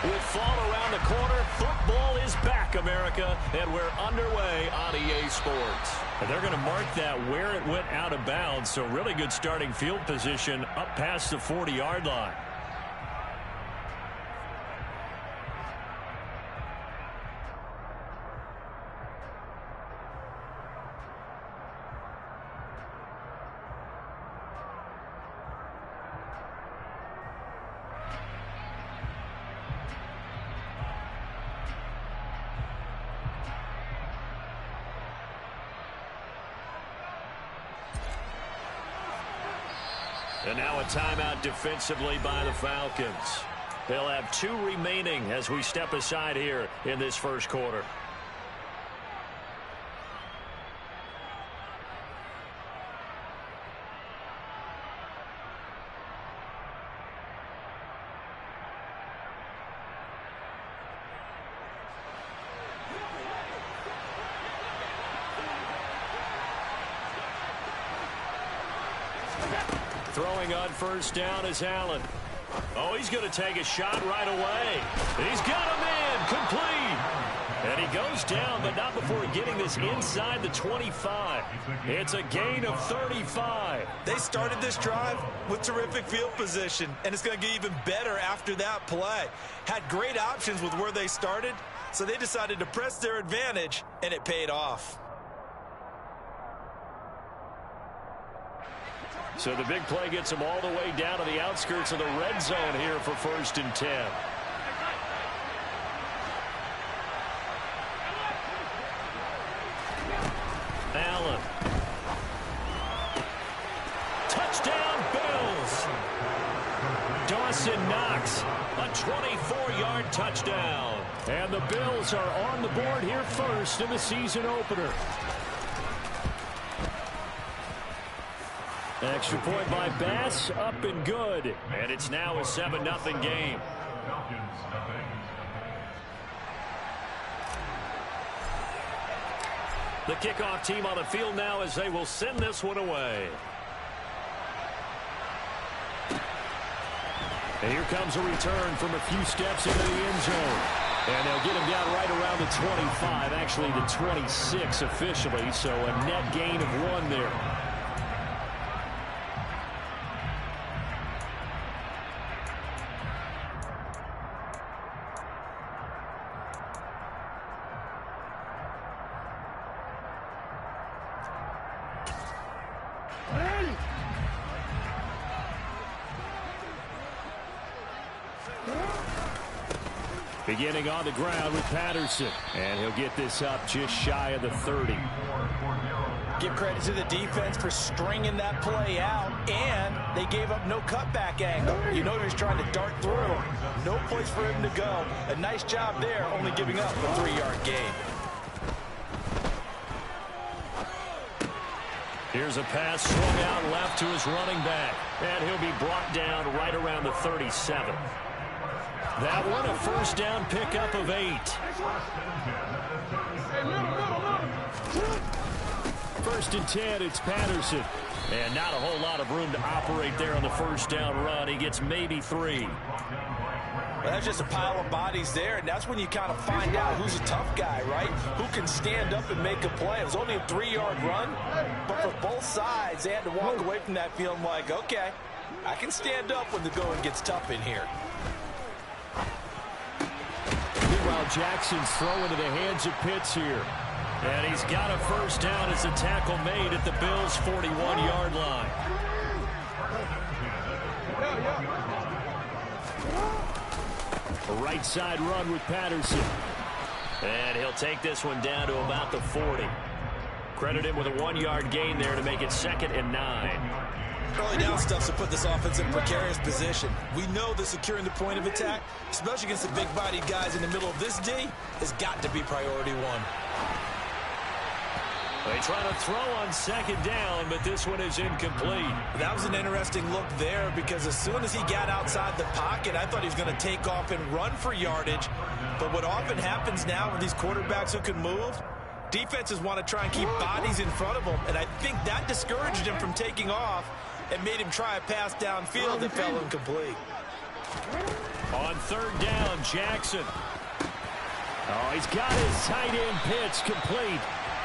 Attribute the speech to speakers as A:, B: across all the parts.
A: With fall around the corner, football is back, America, and we're underway on EA Sports. And they're going to mark that where it went out of bounds, so really good starting field position up past the 40-yard line. And now a timeout defensively by the Falcons. They'll have 2 remaining as we step aside here in this first quarter. Throwing on first down is Allen. Oh, he's going to take a shot right away. He's got a man complete. And he goes down, but not before getting this inside the 25. It's a gain of 35.
B: They started this drive with terrific field position, and it's going to get even better after that play. Had great options with where they started, so they decided to press their advantage, and it paid off.
A: So the big play gets them all the way down to the outskirts of the red zone here for 1st and 10. Allen. Touchdown, Bills. Dawson Knox, a 24-yard touchdown. And the Bills are on the board here first in the season opener. Extra point by Bass, up and good. And it's now a 7-0 game. The kickoff team on the field now as they will send this one away. And here comes a return from a few steps into the end zone. And they'll get him down right around the 25, actually the 26 officially, so a net gain of 1 there. Beginning on the ground with Patterson. And he'll get this up just shy of the 30.
B: Give credit to the defense for stringing that play out, and they gave up no cutback angle. You know he was trying to dart through. No place for him to go. A nice job there, only giving up a 3-yard gain.
A: Here's a pass swung out left to his running back. And he'll be brought down right around the 37. That one a first down pickup of 8. First and 10, it's Patterson. And not a whole lot of room to operate there on the first down run. He gets maybe 3.
B: Well, that's just a pile of bodies there, and that's when you kind of find out who's a tough guy, right? Who can stand up and make a play. It was only a 3-yard run, but for both sides, they had to walk away from that feeling like, okay, I can stand up when the going gets tough in here.
A: Meanwhile, Jackson's throwing to the hands of Pitts here. And he's got a first down as a tackle made at the Bills' 41-yard line. A right side run with Patterson. And he'll take this one down to about the 40. Credit him with a 1-yard gain there to make it 2nd and 9.
B: Early down stuff to put this offense in precarious position. We know that securing the point of attack, especially against the big-bodied guys in the middle of this D, has got to be priority 1.
A: They try to throw on 2nd down, but this one is incomplete.
B: That was an interesting look there because as soon as he got outside the pocket, I thought he was going to take off and run for yardage. But what often happens now with these quarterbacks who can move, defenses want to try and keep bodies in front of them, and I think that discouraged him from taking off and made him try a pass downfield that fell incomplete.
A: On third down, Jackson. Oh, he's got his tight end pitch complete.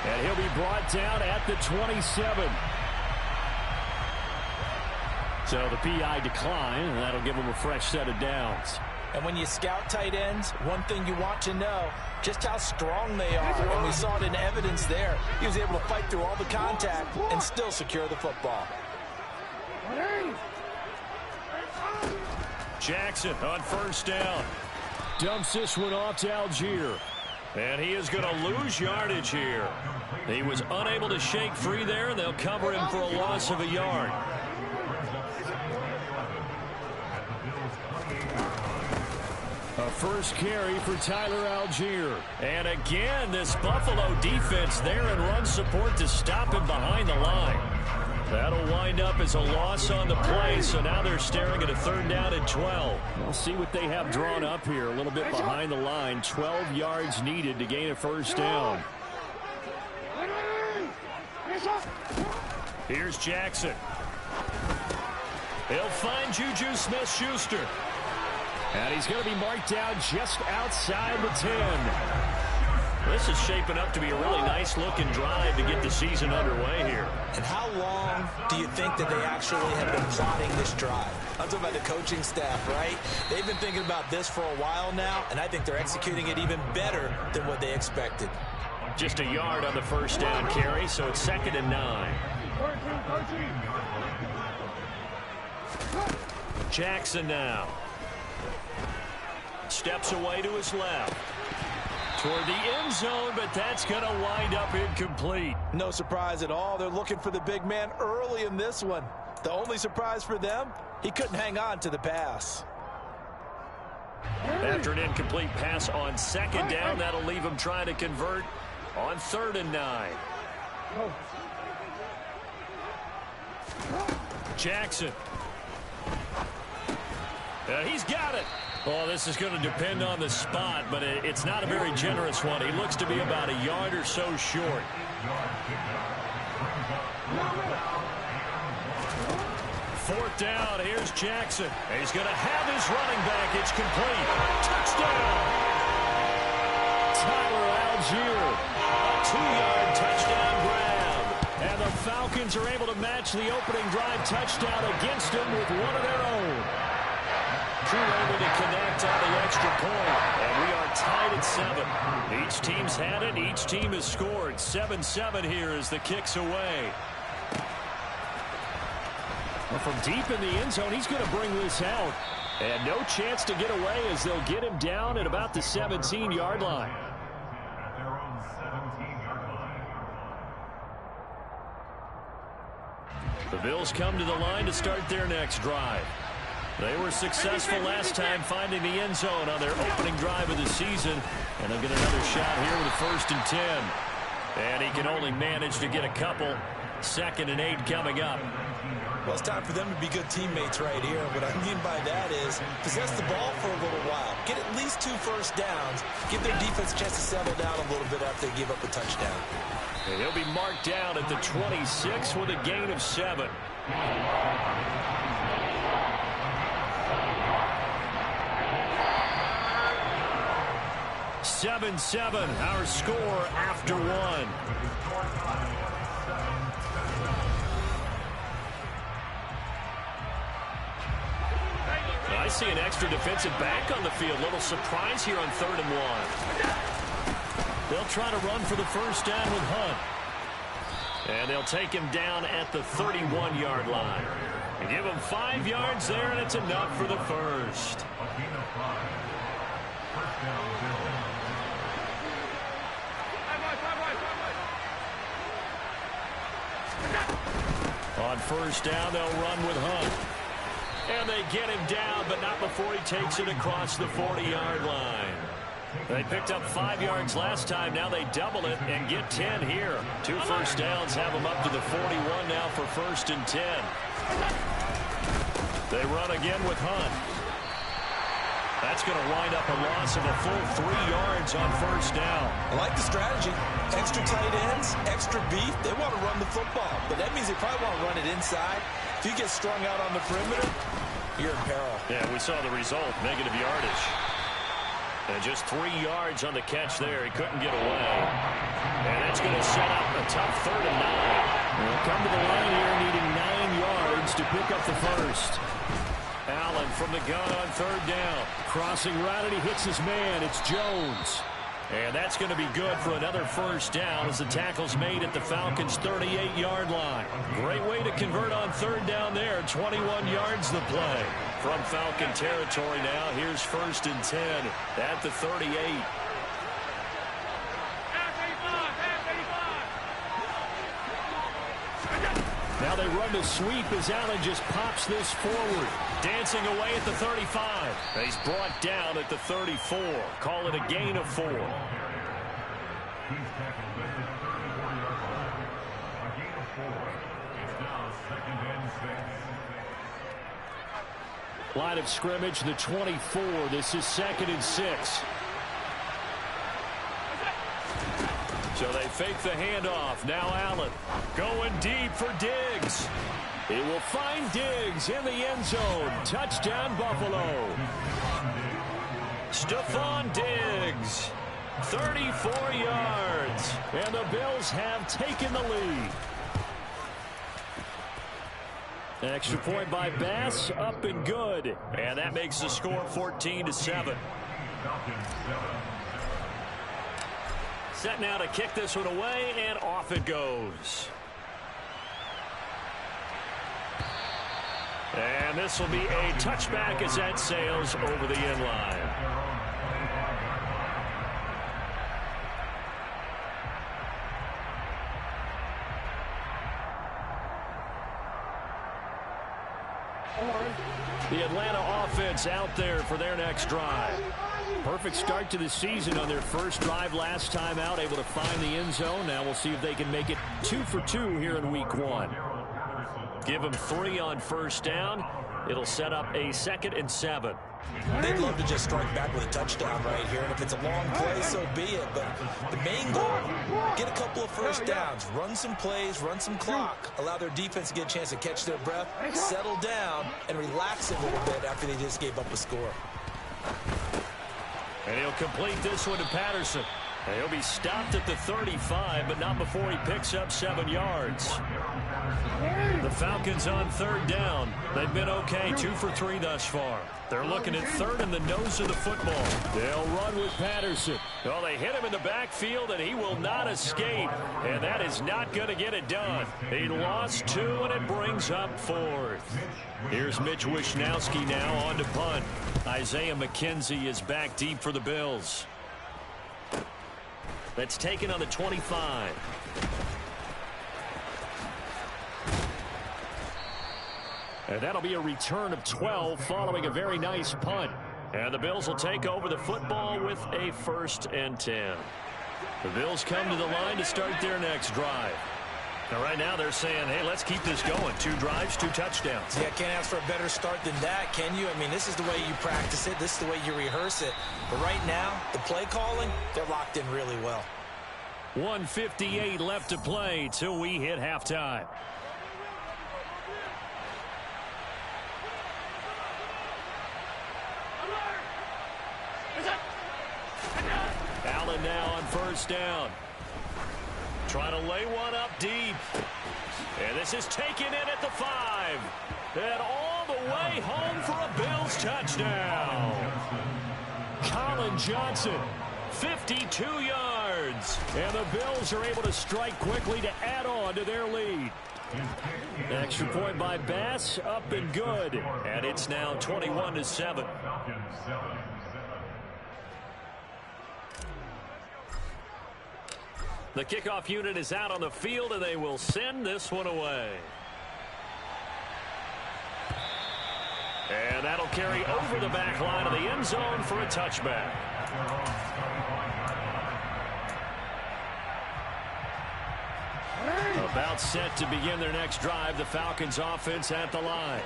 A: And he'll be brought down at the 27. So the PI decline, and that'll give him a fresh set of downs.
B: And when you scout tight ends, one thing you want to know, just how strong they are. And we saw it in evidence there. He was able to fight through all the contact and still secure the football.
A: Jackson on first down. Dumps this one off to Algier. And he is going to lose yardage here. He was unable to shake free there, and they'll cover him for a loss of a yard. A first carry for Tyler Algier. And again, this Buffalo defense there in run support to stop him behind the line. That'll wind up as a loss on the play, so now they're staring at a third down and 12. We'll see what they have drawn up here, a little bit behind the line. 12 yards needed to gain a first down. Here's Jackson. He'll find Juju Smith-Schuster. And he's going to be marked down just outside the 10. This is shaping up to be a really nice-looking drive to get the season underway here.
B: And how long do you think that they actually have been plotting this drive? I'm talking about the coaching staff, right? They've been thinking about this for a while now, and I think they're executing it even better than what they expected.
A: Just a yard on the first down carry, so it's 2nd and 9. Jackson now. Steps away to his left. Toward the end zone, but that's going to wind up incomplete.
B: No surprise at all. They're looking for the big man early in this one. The only surprise for them, he couldn't hang on to the pass.
A: After an incomplete pass on 2nd down, that'll leave him trying to convert on 3rd and 9. Jackson. He's got it. Well, this is going to depend on the spot, but it's not a very generous one. He looks to be about a yard or so short. Fourth down, here's Jackson. He's going to have his running back. It's complete. Touchdown! Tyler Algier. A 2-yard touchdown grab. And the Falcons are able to match the opening drive touchdown against him with one of their own. Crew able to connect on the extra point, and we are tied at 7. Each team's had it. Each team has scored. 7-7 here as the kick's away. Well, from deep in the end zone, he's going to bring this out. And no chance to get away as they'll get him down at about the 17-yard line. The Bills come to the line to start their next drive. They were successful last time finding the end zone on their opening drive of the season. And they'll get another shot here with a 1st and 10. And he can only manage to get a couple. 2nd and 8 coming up.
B: Well, it's time for them to be good teammates right here. What I mean by that is possess the ball for a little while. Get at least 2 first downs. Give their defense a chance to settle down a little bit after they give up a touchdown.
A: And he'll be marked down at the 26 with a gain of 7. 7-7, our score after 1. I see an extra defensive back on the field. Little surprise here on 3rd and 1. They'll try to run for the first down with Hunt. And they'll take him down at the 31-yard line. And give him 5 yards there, and it's enough for the first. On first down, they'll run with Hunt. And they get him down, but not before he takes it across the 40-yard line. They picked up 5 yards last time. Now they double it and get 10 here. 2 first downs have them up to the 41 now for 1st and 10. They run again with Hunt. That's going to wind up a loss of a full 3 yards on first down.
B: I like the strategy. Extra tight ends, extra beef. They want to run the football, but that means they probably want to run it inside. If you get strung out on the perimeter, you're in peril.
A: Yeah, we saw the result, negative yardage. And just 3 yards on the catch there. He couldn't get away. And that's going to set up a tough 3rd and 9.
C: They'll come to the line here needing 9 yards to pick up the first.
A: Allen from the gun on 3rd down.
C: Crossing route, and he hits his man. It's Jones.
A: And that's going to be good for another first down as the tackle's made at the Falcons' 38-yard line. Great way to convert on 3rd down there. 21 yards the play. From Falcon territory now, here's 1st and 10 at the 38.
C: Now they run the sweep as Allen just pops this forward.
A: Dancing away at the 35. He's brought down at the 34. Call it a gain of 4.
C: Line of scrimmage, the 24. This is 2nd and 6.
A: So they fake the handoff. Now Allen going deep for Diggs.
C: He will find Diggs in the end zone. Touchdown, Buffalo.
A: Stephon Diggs, 34 yards.
C: And the Bills have taken the lead. Extra point by Bass, up and good.
A: And that makes the score 14-7. Set now to kick this one away, and off it goes. And this will be a touchback as that sails over the end line. The Atlanta offense out there for their next drive.
C: Perfect start to the season on their first drive last time out, able to find the end zone. Now we'll see if they can make it 2 for 2 here in week 1.
A: Give them 3 on 1st down. It'll set up a 2nd and 7.
B: They'd love to just strike back with a touchdown right here, and if it's a long play, so be it. But the main goal, get a couple of first downs, run some plays, run some clock, allow their defense to get a chance to catch their breath, settle down, and relax a little bit after they just gave up a score.
A: And he'll complete this one to Patterson. And he'll be stopped at the 35, but not before he picks up 7 yards. The Falcons on 3rd down. They've been okay, 2 for 3 thus far. They're looking at 3rd in the nose of the football.
C: They'll run with Patterson.
A: Well, they hit him in the backfield, and he will not escape. And that is not going to get it done. He lost 2, and it brings up 4th. Here's Mitch Wishnowski now on to punt. Isaiah McKenzie is back deep for the Bills. That's taken on the 25.
C: And that'll be a return of 12 following a very nice punt.
A: And the Bills will take over the football with a 1st and 10. The Bills come to the line to start their next drive. Now, right now, they're saying, hey, let's keep this going. 2 drives, 2 touchdowns.
B: Yeah, can't ask for a better start than that, can you? I mean, this is the way you practice it. This is the way you rehearse it. But right now, the play calling, they're locked in really well.
C: 1:58 left to play till we hit halftime.
A: Allen now on 1st down. Trying to lay one up deep. And this is taken in at the 5. And all the way home for a Bills touchdown.
C: Colin Johnson,
A: 52 yards.
C: And the Bills are able to strike quickly to add on to their lead. Extra point by Bass, up and good.
A: And it's now 21-7. The kickoff unit is out on the field, and they will send this one away. And that'll carry over the back line of the end zone for a touchback.
C: About set to begin their next drive, the Falcons offense at the line.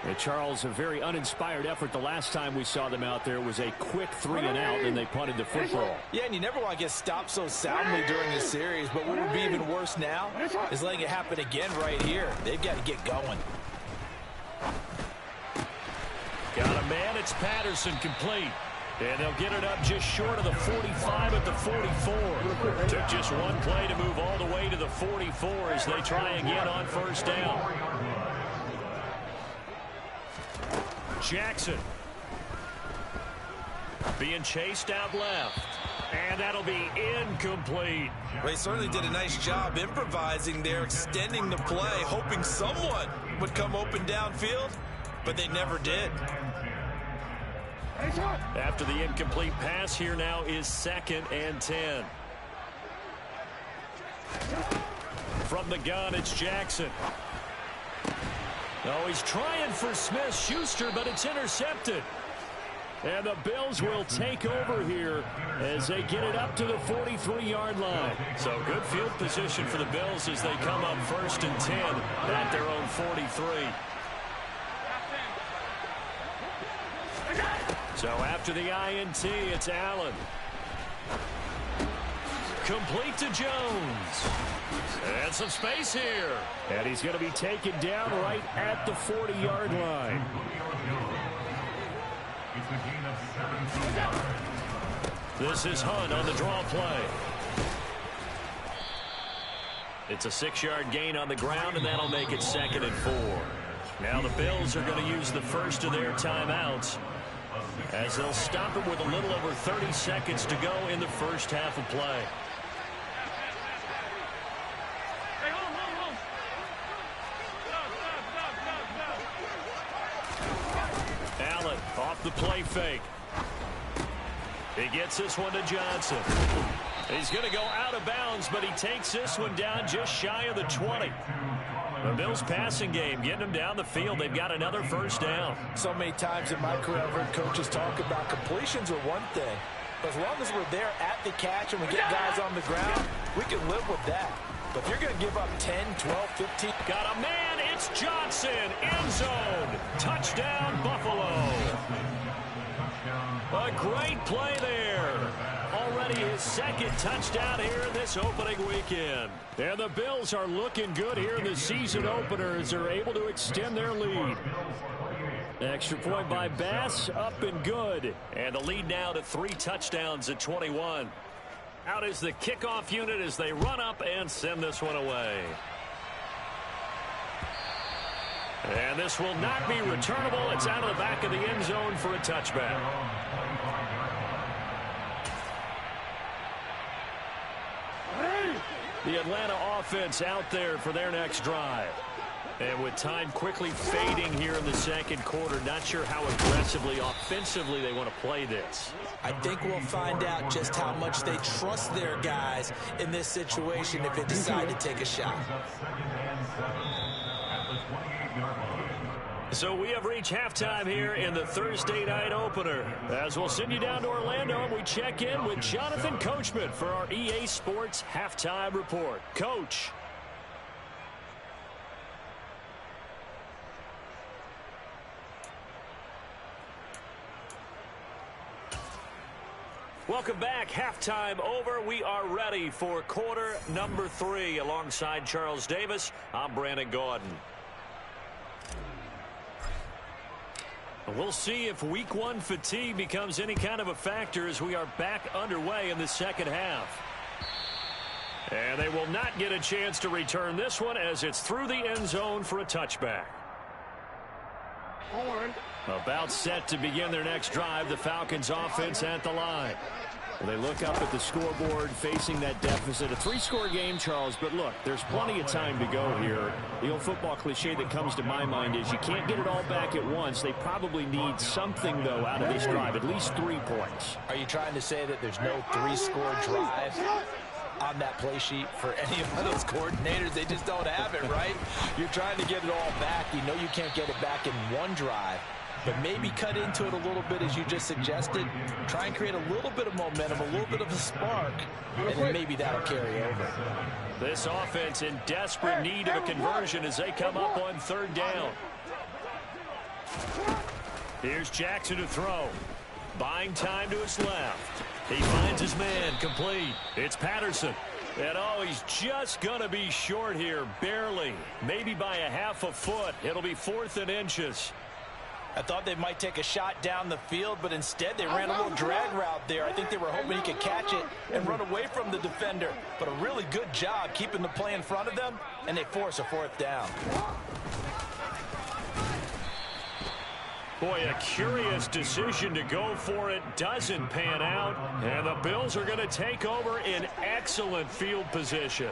C: And Charles, a very uninspired effort the last time we saw them out there was a quick 3-and-out, and they punted the football.
B: Yeah, and you never want to get stopped so soundly during the series, but what would be even worse now is letting it happen again right here. They've got to get going.
A: Got a man. It's Patterson, complete. And they'll get it up just short of the 45 at the 44. Took just one play to move all the way to the 44 as they try again on first down. Jackson being chased out left. And that'll be incomplete.
B: Well, he certainly did a nice job improvising there, extending the play, hoping someone would come open downfield, but they never did.
A: After the incomplete pass, here now is 2nd and 10. From the gun, it's Jackson. Oh, he's trying for Smith-Schuster, but it's intercepted. And the Bills will take over here as they get it up to the 43-yard line. So good field position for the Bills as they come up 1st and 10 at their own 43. So after the INT, it's Allen. Complete to Jones. And some space here. And he's going to be taken down right at the 40-yard line. This is Hunt on the draw play. It's a 6-yard gain on the ground, and that'll make it 2nd and 4. Now the Bills are going to use the first of their timeouts as they'll stop it with a little over 30 seconds to go in the first half of play. Allen off the play fake. He gets this one to Johnson. He's going to go out of bounds, but he takes this one down just shy of the 20. The Bills passing game, getting them down the field. They've got another first down.
B: So many times in my career, I've heard coaches talk about completions are one thing. But as long as we're there at the catch and we get guys on the ground, we can live with that. But if you're going to give up 10, 12, 15.
A: Got a man. It's Johnson. End zone. Touchdown, Buffalo. A great play there. Already his 2nd touchdown here in this opening weekend. And the Bills are looking good here in the season opener as they're able to extend their lead. Extra point by Bass, up and good. And the lead now to 3 touchdowns at 21. Out is the kickoff unit as they run up and send this one away. And this will not be returnable. It's out of the back of the end zone for a touchback. The Atlanta offense out there for their next drive. And with time quickly fading here in the 2nd quarter, not sure how aggressively, offensively they want to play this.
B: I think we'll find out just how much they trust their guys in this situation if they decide to take a shot.
A: So we have reached halftime here in the Thursday night opener. As we'll send you down to Orlando and we check in with Jonathan Coachman for our EA Sports Halftime Report. Coach. Welcome back. Halftime over. We are ready for quarter number 3. Alongside Charles Davis, I'm Brandon Gaudin. We'll see if week 1 fatigue becomes any kind of a factor as we are back underway in the 2nd half. And they will not get a chance to return this one as it's through the end zone for a touchback. About set to begin their next drive, the Falcons offense at the line. Well, they look up at the scoreboard facing that deficit. A 3-score game, Charles, but look, there's plenty of time to go here. The old football cliche that comes to my mind is you can't get it all back at once. They probably need something, though, out of this drive, at least 3 points.
B: Are you trying to say that there's no 3-score drive on that play sheet for any of those coordinators? They just don't have it, right? You're trying to get it all back. You know you can't get it back in one drive. But maybe cut into it a little bit as you just suggested. Try and create a little bit of momentum, a little bit of a spark, and then maybe that'll carry over.
A: This offense in desperate need of a conversion as they come up on 3rd down. Here's Jackson to throw. Buying time to his left. He finds his man, complete. It's Patterson. And oh, he's just going to be short here, barely. Maybe by a half a foot. It'll be 4th and inches.
B: I thought they might take a shot down the field, but instead they ran a little drag route there. I think they were hoping he could catch it and run away from the defender. But a really good job keeping the play in front of them, and they force a 4th down.
A: Boy, a curious decision to go for it. Doesn't pan out. And the Bills are going to take over in excellent field position.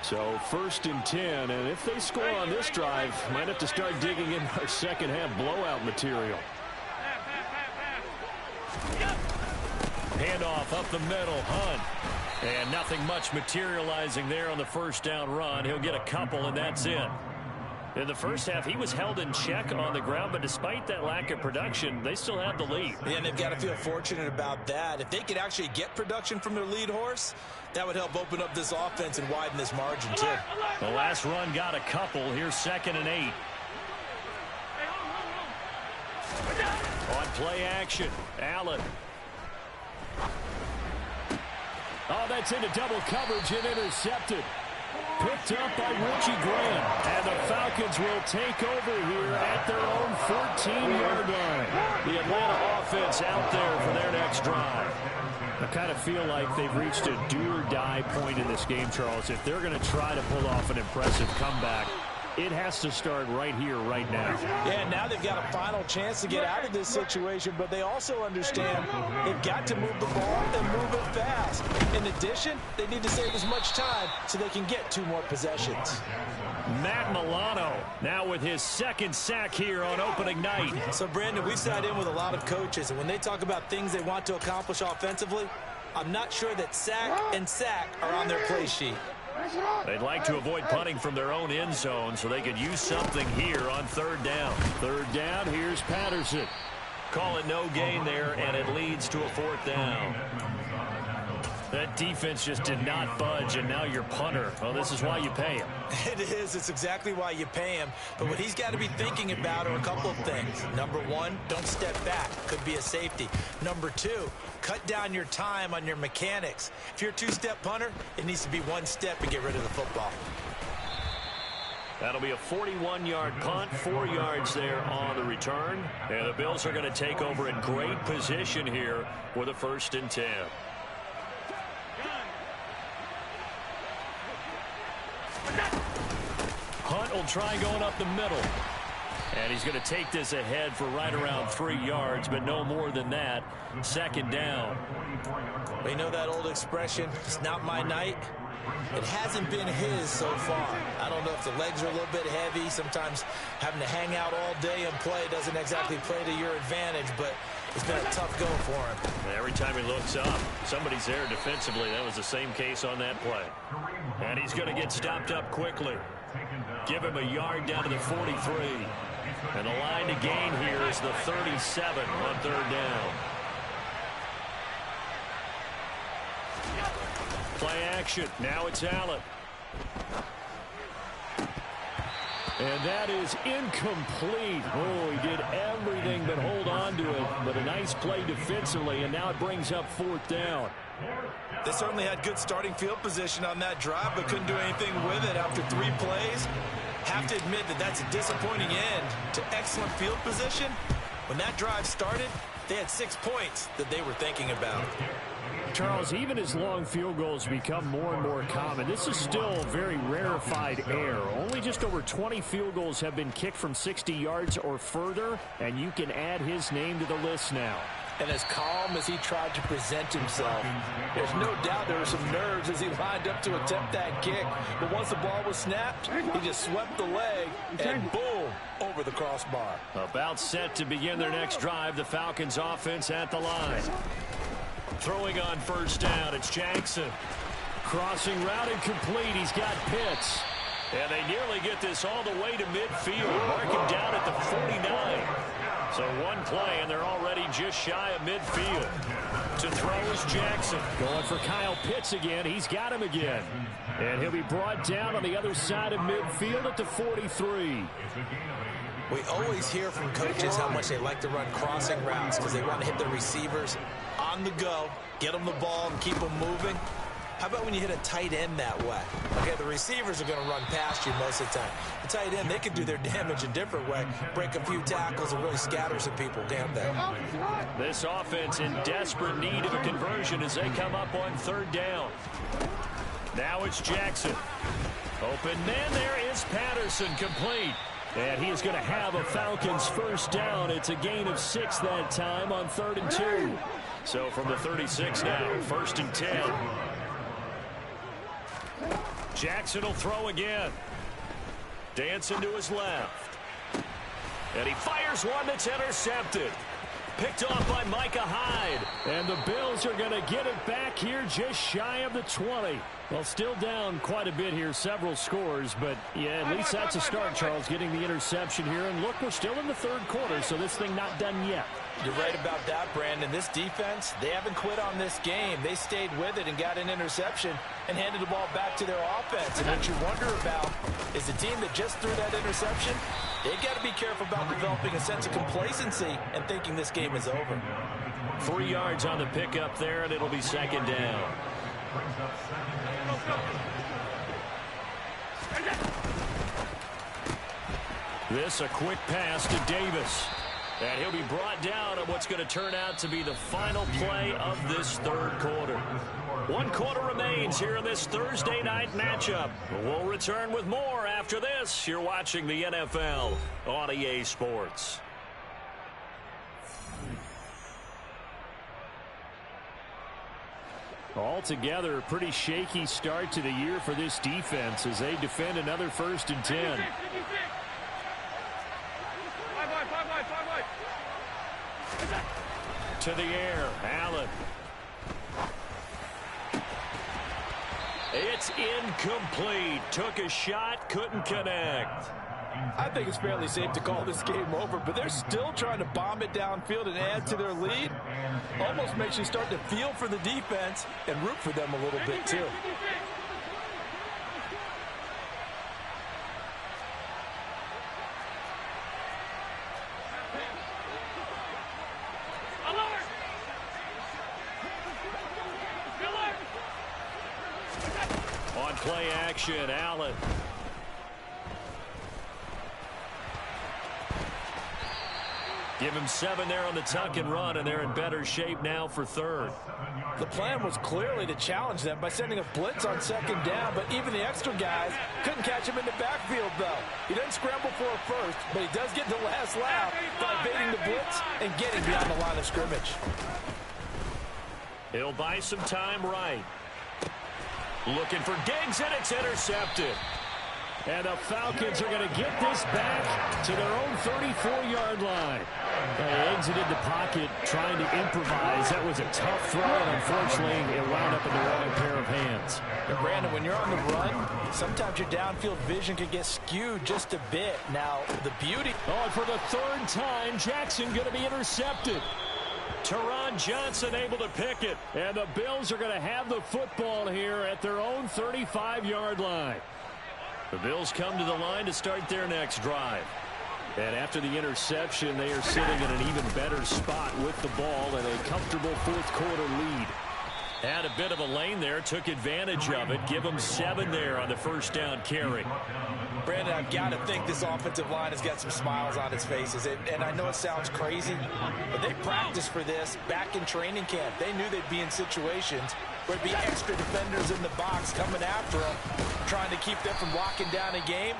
C: So 1st and 10, and if they score on this drive, might have to start digging in our second half blowout material.
A: Handoff up the middle, Hunt. And nothing much materializing there on the 1st down run. He'll get a couple, and that's it. In the first half, he was held in check on the ground, but despite that lack of production, they still have the lead.
B: Yeah, and they've got to feel fortunate about that. If they could actually get production from their lead horse, that would help open up this offense and widen this margin, too.
A: The last run got a couple. Here's 2nd and 8. On play action, Allen. Oh, that's into double coverage and intercepted. Picked up by Richie Graham. And the Falcons will take over here at their own 14-yard line. The Atlanta offense out there for their next drive. I kind of feel like they've reached a do-or-die point in this game, Charles. If they're going to try to pull off an impressive comeback, it has to start right here, right now.
B: Yeah, now they've got a final chance to get out of this situation, but they also understand they've got to move the ball and move it fast. In addition, they need to save as much time so they can get 2 more possessions.
A: Matt Milano now with his 2nd sack here on opening night.
B: So, Brandon, we've sat in with a lot of coaches, and when they talk about things they want to accomplish offensively, I'm not sure that sack and sack are on their play sheet.
A: They'd like to avoid punting from their own end zone so they could use something here on 3rd down.
C: 3rd down, here's Patterson.
A: Call it no gain there, and it leads to a 4th down. That defense just did not budge, and now your punter. Well, this is why you pay him.
B: It is. It's exactly why you pay him. But what he's got to be thinking about are a couple of things. Number 1, don't step back. Could be a safety. Number 2, cut down your time on your mechanics. If you're a 2-step punter, it needs to be 1 step and get rid of the football.
A: That'll be a 41-yard punt, 4 yards there on the return. And the Bills are going to take over in great position here with a 1st and 10. Hunt will try going up the middle. And he's going to take this ahead for right around 3 yards, but no more than that. 2nd down.
B: We know that old expression, it's not my night. It hasn't been his so far. I don't know if the legs are a little bit heavy. Sometimes having to hang out all day and play doesn't exactly play to your advantage, but it's been a tough go for him.
A: Every time he looks up, somebody's there defensively. That was the same case on that play. And he's going to get stopped up quickly. Give him a yard down to the 43. And the line to gain here is the 37 on 3rd down. Play action. Now it's Allen. And that is incomplete. Oh, he did everything but hold on to it. But a nice play defensively, and now it brings up 4th down.
B: They certainly had good starting field position on that drive, but couldn't do anything with it after 3 plays. Have to admit that that's a disappointing end to excellent field position. When that drive started, they had 6 points that they were thinking about.
C: Charles, even as long field goals become more and more common, this is still very rarefied air. Only just over 20 field goals have been kicked from 60 yards or further, and you can add his name to the list now.
B: And as calm as he tried to present himself, there's no doubt there were some nerves as he lined up to attempt that kick. But once the ball was snapped, he just swept the leg and boom, over the crossbar.
A: About set to begin their next drive, the Falcons offense at the line. Throwing on 1st down, it's Jackson. Crossing route incomplete, he's got Pitts. And they nearly get this all the way to midfield. Mark him down at the 49. So 1 play, and they're already just shy of midfield. To throw is Jackson.
C: Going for Kyle Pitts again. He's got him again. And he'll be brought down on the other side of midfield at the 43.
B: We always hear from coaches how much they like to run crossing routes because they want to hit the receivers on the go, get them the ball, and keep them moving. How about when you hit a tight end that way? Okay, the receivers are going to run past you most of the time. The tight end, they can do their damage a different way, break a few tackles and really scatter some people, can't they?
A: This offense in desperate need of a conversion as they come up on third down. Now it's Jackson. Open man, there is Patterson, complete. And he is going to have a Falcons first down. It's a gain of 6 that time on 3rd and 2. So from the 36 now, 1st and 10. Jackson will throw again. Dancing to his left. And he fires one that's intercepted. Picked off by Micah Hyde. And the Bills are going to get it back here just shy of the 20. Well, still down quite a bit here, several scores, but yeah, at least that's a start, Charles, getting the interception here. And look, we're still in the 3rd quarter, so this thing not done yet.
B: You're right about that, Brandon. This defense, they haven't quit on this game. They stayed with it and got an interception and handed the ball back to their offense. And what you wonder about is the team that just threw that interception, they've got to be careful about developing a sense of complacency and thinking this game is over.
A: 3 yards on the pickup there, and it'll be 2nd down. This a quick pass to Davis. And he'll be brought down on what's going to turn out to be the final play of this 3rd quarter. 1 quarter remains here in this Thursday night matchup. We'll return with more after this. You're watching the NFL on EA Sports. Altogether, a pretty shaky start to the year for this defense as they defend another 1st and 10. To the air, Allen. It's incomplete. Took a shot, couldn't connect.
B: I think it's fairly safe to call this game over, but they're still trying to bomb it downfield and add to their lead. Almost makes you start to feel for the defense and root for them a little bit, too.
A: On play action, Allen. Give him 7 there on the tuck and run, and they're in better shape now for 3rd.
B: The plan was clearly to challenge them by sending a blitz on 2nd down, but even the extra guys couldn't catch him in the backfield, though. He doesn't scramble for a first, but he does get the last lap by evading the blitz and getting beyond the line of scrimmage.
A: He'll buy some time right. Looking for Diggs, and it's intercepted. And the Falcons are going to get this back to their own 34-yard line. They exited the pocket trying to improvise. That was a tough throw, and unfortunately, it wound up in the wrong pair of hands.
B: And Brandon, when you're on the run, sometimes your downfield vision can get skewed just a bit. Now, the beauty...
A: Oh, and for the 3rd time, Jackson going to be intercepted. Teron Johnson able to pick it. And the Bills are going to have the football here at their own 35-yard line. The Bills come to the line to start their next drive. And after the interception, they are sitting in an even better spot with the ball and a comfortable 4th quarter lead. Had a bit of a lane there, took advantage of it. Give them 7 there on the 1st down carry.
B: Brandon, I've got to think this offensive line has got some smiles on its faces. And I know it sounds crazy, but they practiced for this back in training camp. They knew they'd be in situations where there'd be extra defenders in the box coming after them, trying to keep them from locking down a game.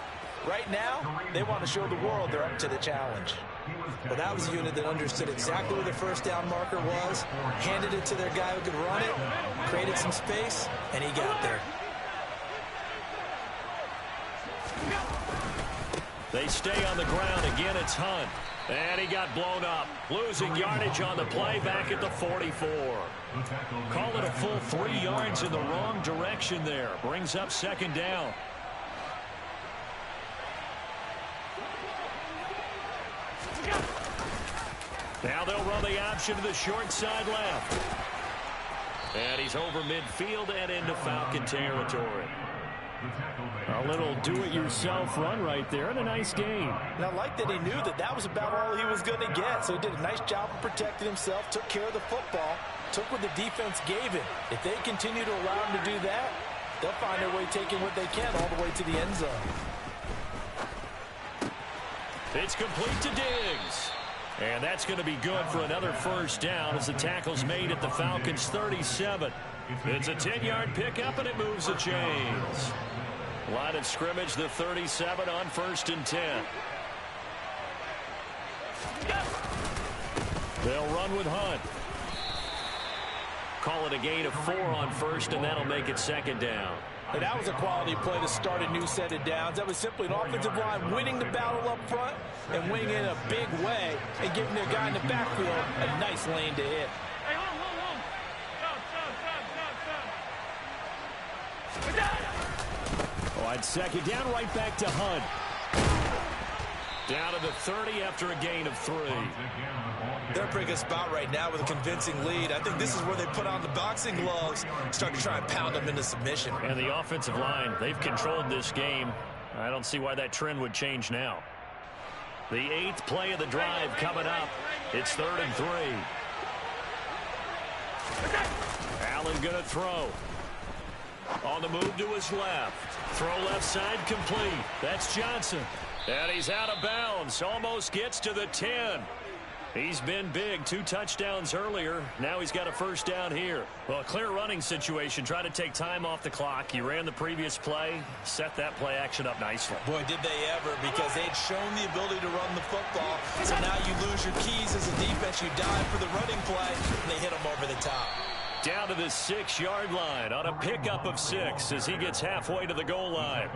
B: Right now, they want to show the world they're up to the challenge. Well, that was a unit that understood exactly where the 1st down marker was, handed it to their guy who could run it, created some space, and he got there.
A: They stay on the ground. Again, it's Hunt. And he got blown up. Losing yardage on the play back at the 44. Call it a full 3 yards in the wrong direction there. Brings up 2nd down. Now they'll run the option to the short side left. And he's over midfield and into Falcon territory.
C: A little do-it-yourself run right there, and a nice gain.
B: And I like that he knew that that was about all he was going to get. So he did a nice job of protecting himself, took care of the football, took what the defense gave him. If they continue to allow him to do that, they'll find their way taking what they can all the way to the end zone.
A: It's complete to Diggs. And that's going to be good for another first down as the tackle's made at the Falcons' 37. It's a 10-yard pickup, and it moves the chains. Line of scrimmage, the 37 on 1st and 10. They'll run with Hunt. Call it a gain of 4 on 1st, and that'll make it 2nd down.
B: And that was a quality play to start a new set of downs. That was simply an offensive line winning the battle up front and winning in a big way and giving their guy in the backfield a nice lane to hit.
C: On 2nd down, right back to Hunt.
A: Down to the 30 after a gain of 3.
B: They're in a pretty good spot right now with a convincing lead. I think this is where they put on the boxing gloves, start to try and pound them into submission.
A: And the offensive line, they've controlled this game. I don't see why that trend would change now. The 8th play of the drive coming up. It's 3rd and 3. Allen going to throw. On the move to his left. Throw left side complete. That's Johnson. And he's out of bounds. Almost gets to the 10. He's been big. 2 touchdowns earlier. Now he's got a first down here. Well, a clear running situation. Try to take time off the clock. You ran the previous play. Set that play action up nicely.
B: Boy, did they ever, because they'd shown the ability to run the football. So now you lose your keys as a defense. You dive for the running play, and they hit them over the top.
A: Down to the 6-yard line on a pickup of 6 as he gets halfway to the goal line.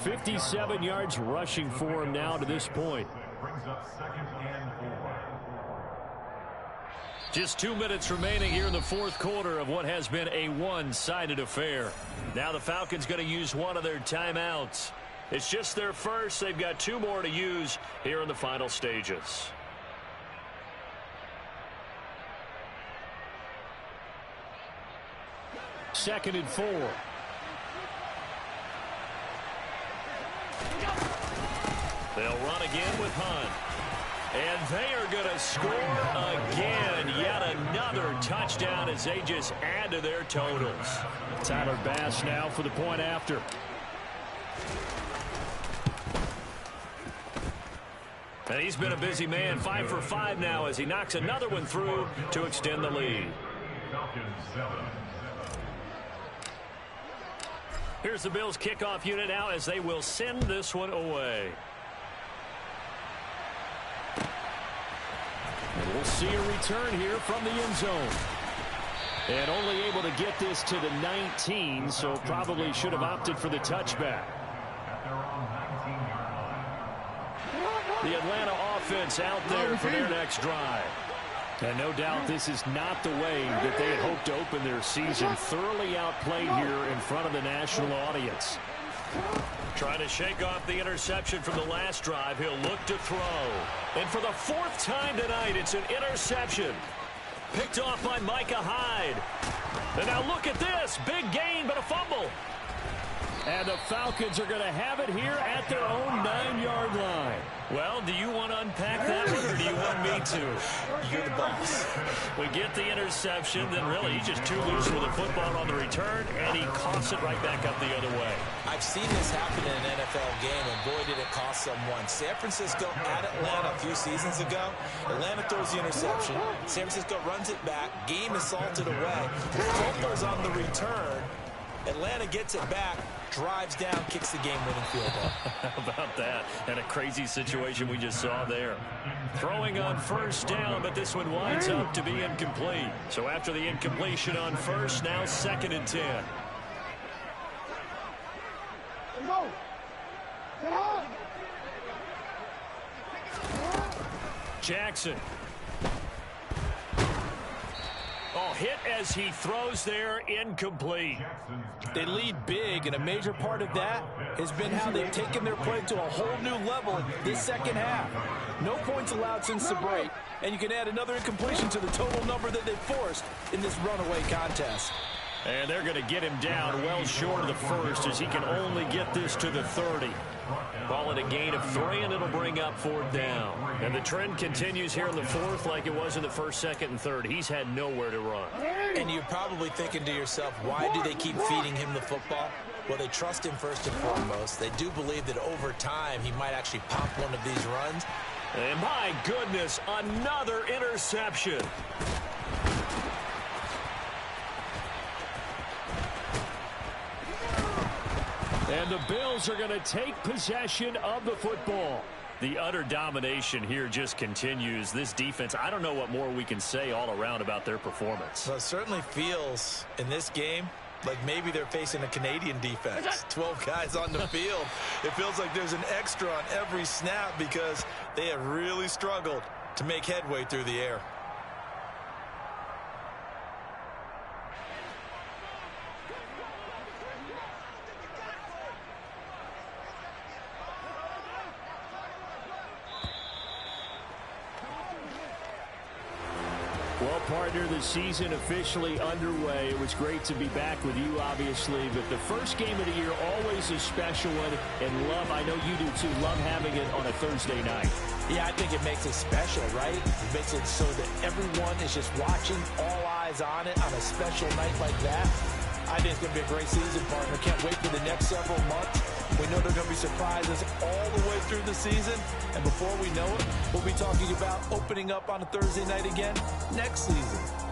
C: 57 yards rushing for him now to this point.
A: Just 2 minutes remaining here in the 4th quarter of what has been a one-sided affair. Now the Falcons going to use one of their timeouts. It's just their first. They've got 2 more to use here in the final stages.
C: Second and 4.
A: They'll run again with Hunt. And they are going to score again. Yet another touchdown as they just add to their totals.
C: Tyler Bass now for the point after.
A: And he's been a busy man. 5 for 5 now as he knocks another one through to extend the lead. Here's the Bills kickoff unit now as they will send this one away.
C: And we'll see a return here from the end zone. And only able to get this to the 19, so probably should have opted for the touchback. The Atlanta offense out there for their next drive. And no doubt this is not the way that they had hoped to open their season. Thoroughly outplayed here in front of the national audience.
A: Trying to shake off the interception from the last drive. He'll look to throw. And for the 4th time tonight, it's an interception. Picked off by Micah Hyde. And now look at this. Big gain, but a fumble.
C: And the Falcons are going to have it here at their own 9-yard line.
A: Well, do you want to unpack that one, or do you want me to?
B: You're the boss.
A: We get the interception, then really he's just too loose with the football on the return, and he coughs it right back up the other way.
B: I've seen this happen in an NFL game, and boy, did it cost someone. San Francisco at Atlanta a few seasons ago. Atlanta throws the interception. San Francisco runs it back. Game is salted away. Football's on the return. Atlanta gets it back, drives down, kicks the game-winning field goal.
A: How about that? And a crazy situation we just saw there. Throwing on first down, but this one winds up to be incomplete. So after the incompletion on first, now 2nd and 10. Jackson. Oh, hit as he throws there, incomplete.
B: They lead big, and a major part of that has been how they've taken their play to a whole new level this second half. No points allowed since the break, and you can add another incompletion to the total number that they forced in this runaway contest.
C: And they're going to get him down well short of the first as he can only get this to the 30. Ball at a gain of 3, and it'll bring up 4th down. And the trend continues here in the 4th like it was in the 1st, 2nd, and 3rd. He's had nowhere to run.
B: And you're probably thinking to yourself, why do they keep feeding him the football? Well, they trust him first and foremost. They do believe that over time he might actually pop one of these runs.
A: And my goodness, another interception. And the Bills are going to take possession of the football. The utter domination here just continues. This defense, I don't know what more we can say all around about their performance.
B: Well, it certainly feels in this game like maybe they're facing a Canadian defense. 12 guys on the field. It feels like there's an extra on every snap because they have really struggled to make headway through the air.
C: Well, partner, the season officially underway. It was great to be back with you, obviously, but the first game of the year, always a special one. And love, I know you do too, love having it on a Thursday night.
B: Yeah, I think it makes it special, right? It makes it so that everyone is just watching, all eyes on it on a special night like that. I think it's going to be a great season, partner. Can't wait for the next several months. We know there are going to be surprises all the way through the season. And before we know it, we'll be talking about opening up on a Thursday night again next season.